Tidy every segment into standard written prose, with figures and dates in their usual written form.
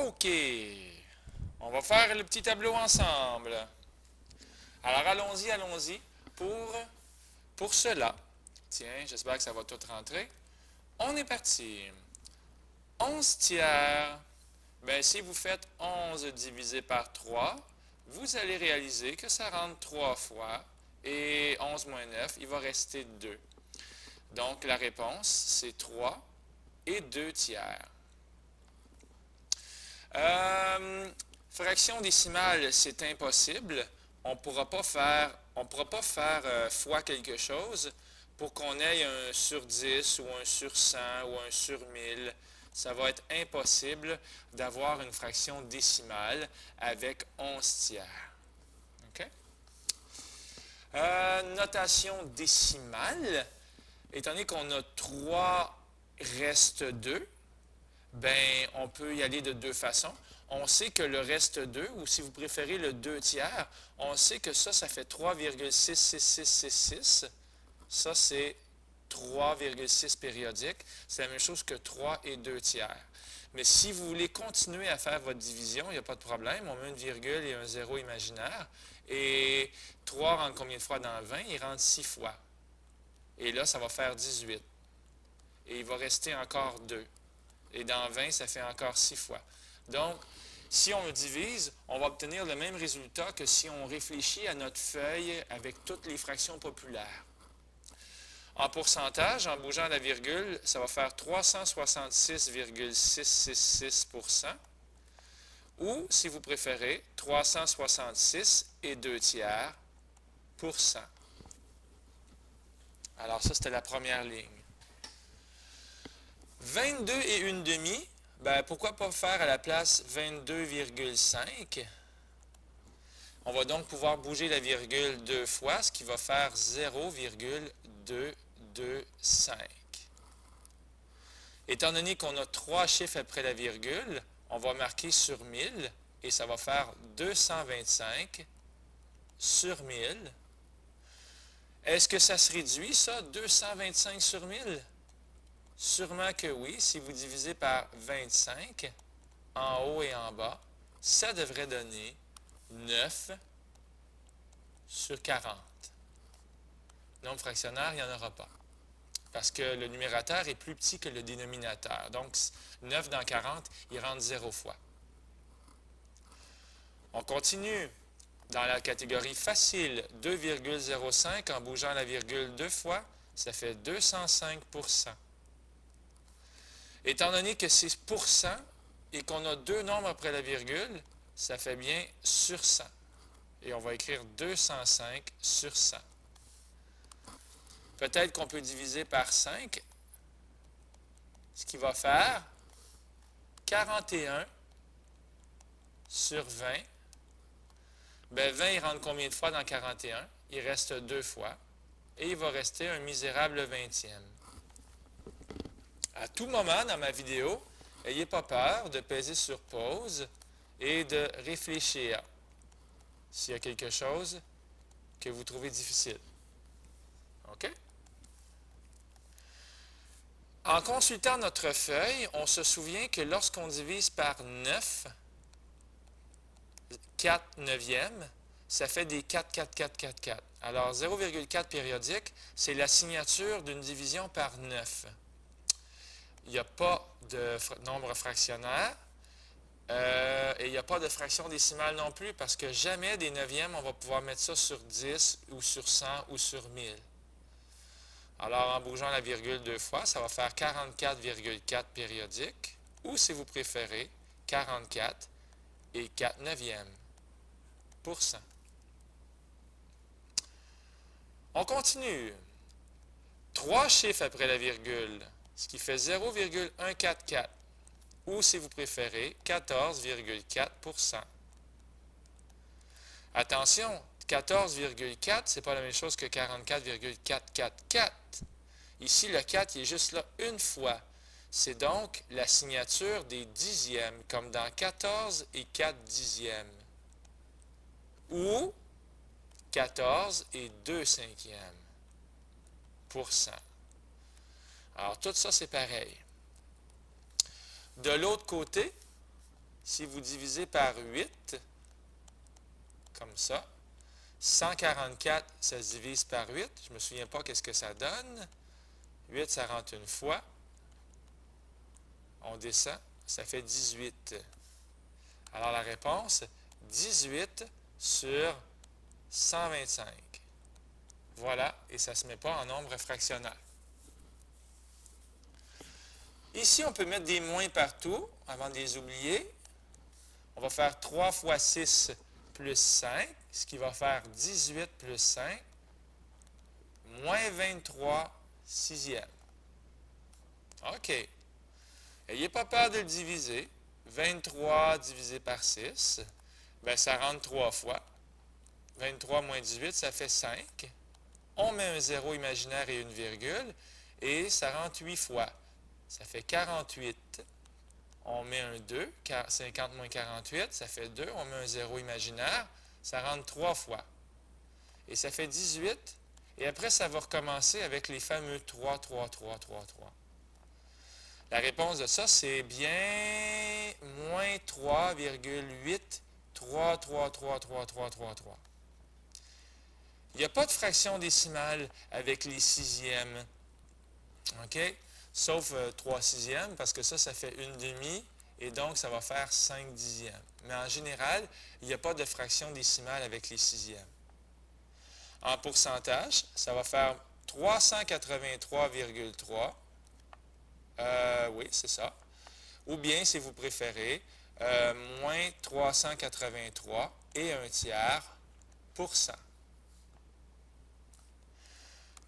OK. On va faire le petit tableau ensemble. Alors, allons-y pour cela. Tiens, j'espère que ça va tout rentrer. On est parti. 11 tiers. Bien, si vous faites 11 divisé par 3, vous allez réaliser que ça rentre 3 fois. Et 11 moins 9, il va rester 2. Donc, la réponse, c'est 3 et 2 tiers. Fraction décimale, c'est impossible. On ne pourra pas faire fois quelque chose pour qu'on ait un sur 10 ou un sur 100 ou un sur 1000. Ça va être impossible d'avoir une fraction décimale avec 11 tiers. OK? Notation décimale, étant donné qu'on a 3 reste 2, ben, on peut y aller de deux façons. On sait que le reste 2, ou si vous préférez le 2 tiers, on sait que ça fait 3,66666. Ça, c'est 3,6 périodique. C'est la même chose que 3 et 2 tiers. Mais si vous voulez continuer à faire votre division, il n'y a pas de problème. On met une virgule et un zéro imaginaire. Et 3 rentre combien de fois dans 20? Il rentre 6 fois. Et là, ça va faire 18. Et il va rester encore 2. Et dans 20, ça fait encore 6 fois. Donc, si on divise, on va obtenir le même résultat que si on réfléchit à notre feuille avec toutes les fractions populaires. En pourcentage, en bougeant la virgule, ça va faire 366,666%. Ou, si vous préférez, 366 et 2 tiers pour cent. Alors ça, c'était la première ligne. 22 et une demi, ben, pourquoi pas faire à la place 22,5? On va donc pouvoir bouger la virgule deux fois, ce qui va faire 0,225. Étant donné qu'on a 3 chiffres après la virgule, on va marquer sur 1000 et ça va faire 225 sur 1000. Est-ce que ça se réduit, ça, 225 sur 1000? Sûrement que oui. Si vous divisez par 25, en haut et en bas, ça devrait donner 9 sur 40. Nombre fractionnaire, il n'y en aura pas. Parce que le numérateur est plus petit que le dénominateur. Donc, 9 dans 40, il rentre 0 fois. On continue dans la catégorie facile. 2,05 en bougeant la virgule deux fois, ça fait 205%. Étant donné que c'est pourcent et qu'on a deux nombres après la virgule, ça fait bien sur 100. Et on va écrire 205 sur 100. Peut-être qu'on peut diviser par 5, ce qui va faire 41 sur 20. Bien, 20, il rentre combien de fois dans 41? Il reste 2 fois. Et il va rester un misérable 20e. À tout moment dans ma vidéo, n'ayez pas peur de peser sur pause et de réfléchir s'il y a quelque chose que vous trouvez difficile. OK? En consultant notre feuille, on se souvient que lorsqu'on divise par 9, 4 neuvièmes, ça fait des 4, 4, 4, 4, 4. Alors, 0,4 périodique, c'est la signature d'une division par 9. Il n'y a pas de nombre fractionnaire et il n'y a pas de fraction décimale non plus parce que jamais des neuvièmes, on va pouvoir mettre ça sur 10 ou sur 100 ou sur 1000. Alors, en bougeant la virgule deux fois, ça va faire 44,4 périodique ou, si vous préférez, 44 et 4 neuvièmes pour cent. On continue. 3 chiffres après la virgule, ce qui fait 0,144 ou, si vous préférez, 14,4%. Attention, 14,4, ce n'est pas la même chose que 44,444. Ici, le 4 il est juste là une fois. C'est donc la signature des dixièmes, comme dans 14 et 4 dixièmes. Ou 14 et 2 cinquièmes pour cent. Alors, tout ça, c'est pareil. De l'autre côté, si vous divisez par 8, comme ça, 144, ça se divise par 8. Je ne me souviens pas qu'est-ce que ça donne. 8, ça rentre une fois. On descend, ça fait 18. Alors la réponse, 18 sur 125. Voilà, et ça ne se met pas en nombre fractionnel. Ici, on peut mettre des moins partout, avant de les oublier. On va faire 3 fois 6 plus 5, ce qui va faire 18 plus 5, moins 23 sixièmes. OK. N'ayez pas peur de le diviser. 23 divisé par 6, bien, ça rentre 3 fois. 23 moins 18, ça fait 5. On met un zéro imaginaire et une virgule, et ça rentre 8 fois. Ça fait 48. On met un 2, 50 moins 48, ça fait 2. On met un zéro imaginaire, ça rentre 3 fois. Et ça fait 18. Et après, ça va recommencer avec les fameux 3, 3, 3, 3, 3. La réponse de ça, c'est bien moins 3,8, 3, 3, 3, 3, 3, 3, 3. Il n'y a pas de fraction décimale avec les sixièmes. OK? Sauf 3 sixièmes, parce que ça fait une demi, et donc ça va faire 5 dixièmes. Mais en général, il n'y a pas de fraction décimale avec les sixièmes. En pourcentage, ça va faire 383,3. Oui, c'est ça. Ou bien, si vous préférez, moins 383 et un tiers %.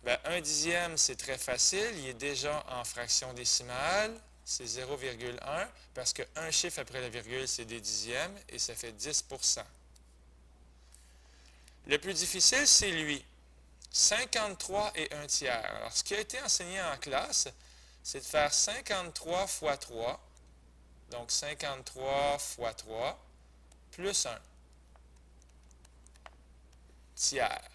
Bien, un dixième, c'est très facile. Il est déjà en fraction décimale. C'est 0,1 parce qu'un chiffre après la virgule, c'est des dixièmes et ça fait 10 %. Le plus difficile, c'est lui. 53 et un tiers. Alors, ce qui a été enseigné en classe, c'est de faire 53 fois 3. Donc, 53 fois 3 plus 1 tiers.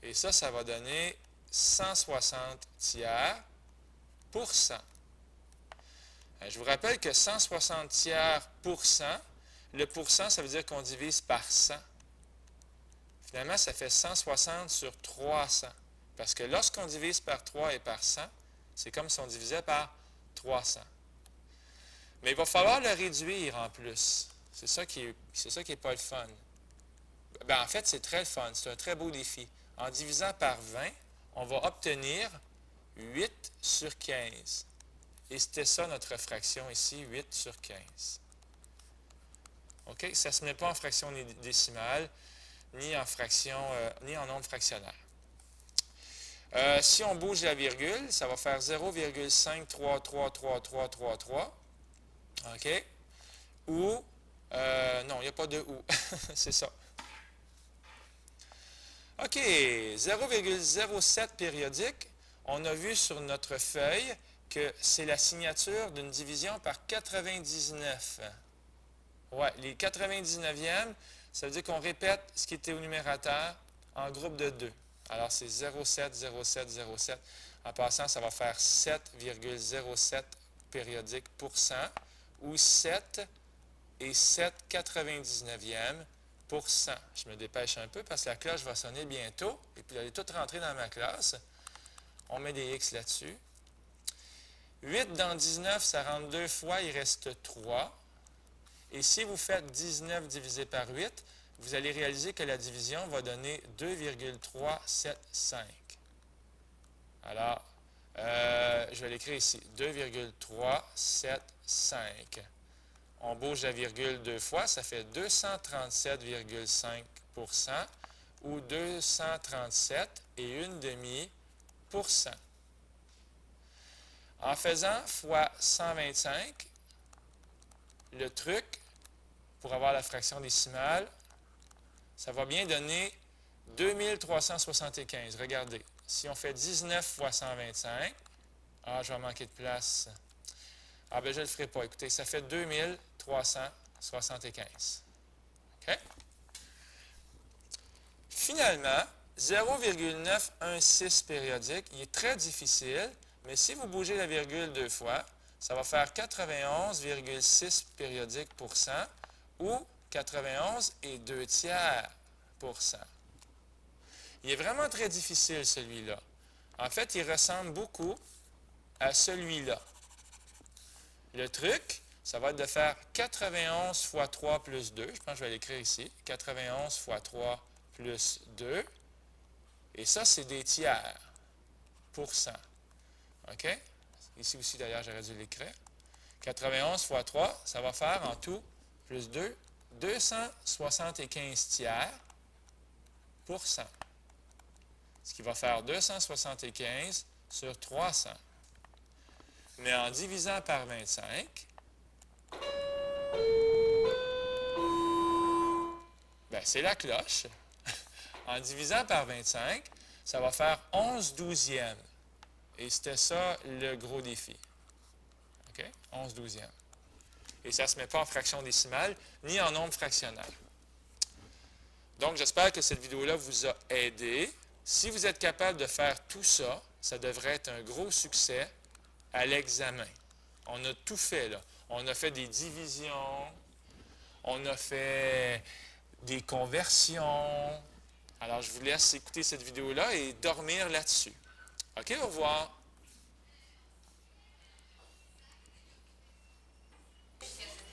Et ça va donner 160 tiers %. Je vous rappelle que 160 tiers %, le pourcent, ça veut dire qu'on divise par 100. Finalement, ça fait 160 sur 300. Parce que lorsqu'on divise par 3 et par 100, c'est comme si on divisait par 300. Mais il va falloir le réduire en plus. C'est ça qui est pas le fun. Ben, en fait, c'est très le fun. C'est un très beau défi. En divisant par 20, on va obtenir 8 sur 15. Et c'était ça notre fraction ici, 8 sur 15. OK? Ça ne se met pas en fraction décimale, ni en nombre fractionnaire. Si on bouge la virgule, ça va faire 0,5333333. OK? Ou, non, il n'y a pas de ou. C'est ça. OK, 0,07 périodique. On a vu sur notre feuille que c'est la signature d'une division par 99. Oui, les 99e, ça veut dire qu'on répète ce qui était au numérateur en groupe de 2. Alors, c'est 0,7, 0,7, 0,7. En passant, ça va faire 7,07 périodique %, ou 7 et 7 99e %. Je me dépêche un peu parce que la cloche va sonner bientôt. Et puis, elle est toute rentrée dans ma classe. On met des X là-dessus. 8 dans 19, ça rentre 2 fois, il reste 3. Et si vous faites 19 divisé par 8, vous allez réaliser que la division va donner 2,375. Alors, je vais l'écrire ici, 2,375. On bouge la virgule 2 fois, ça fait 237,5 % ou 237 et une demi %. En faisant fois 125, le truc, pour avoir la fraction décimale, ça va bien donner 2375. Regardez, si on fait 19 fois 125, je vais manquer de place. Ben je ne le ferai pas. Écoutez, ça fait 2375. OK? Finalement, 0,916 périodique, il est très difficile, mais si vous bougez la virgule 2 fois, ça va faire 91,6 périodiques pour cent ou 91 et 2 tiers pour cent. Il est vraiment très difficile, celui-là. En fait, il ressemble beaucoup à celui-là. Le truc, ça va être de faire 91 fois 3 plus 2. Je pense que je vais l'écrire ici. 91 fois 3 plus 2. Et ça, c'est des tiers pour cent. OK? Ici aussi, d'ailleurs, j'aurais dû l'écrire. 91 fois 3, ça va faire en tout, plus 2, 275 tiers pour cent. Ce qui va faire 275 sur 300. Mais en divisant par 25, bien, c'est la cloche. En divisant par 25, ça va faire 11 douzièmes. Et c'était ça le gros défi. OK? 11 douzièmes. Et ça ne se met pas en fraction décimale, ni en nombre fractionnel. Donc, j'espère que cette vidéo-là vous a aidé. Si vous êtes capable de faire tout ça, ça devrait être un gros succès à l'examen. On a tout fait, là. On a fait des divisions, on a fait des conversions. Alors, je vous laisse écouter cette vidéo-là et dormir là-dessus. OK, au revoir.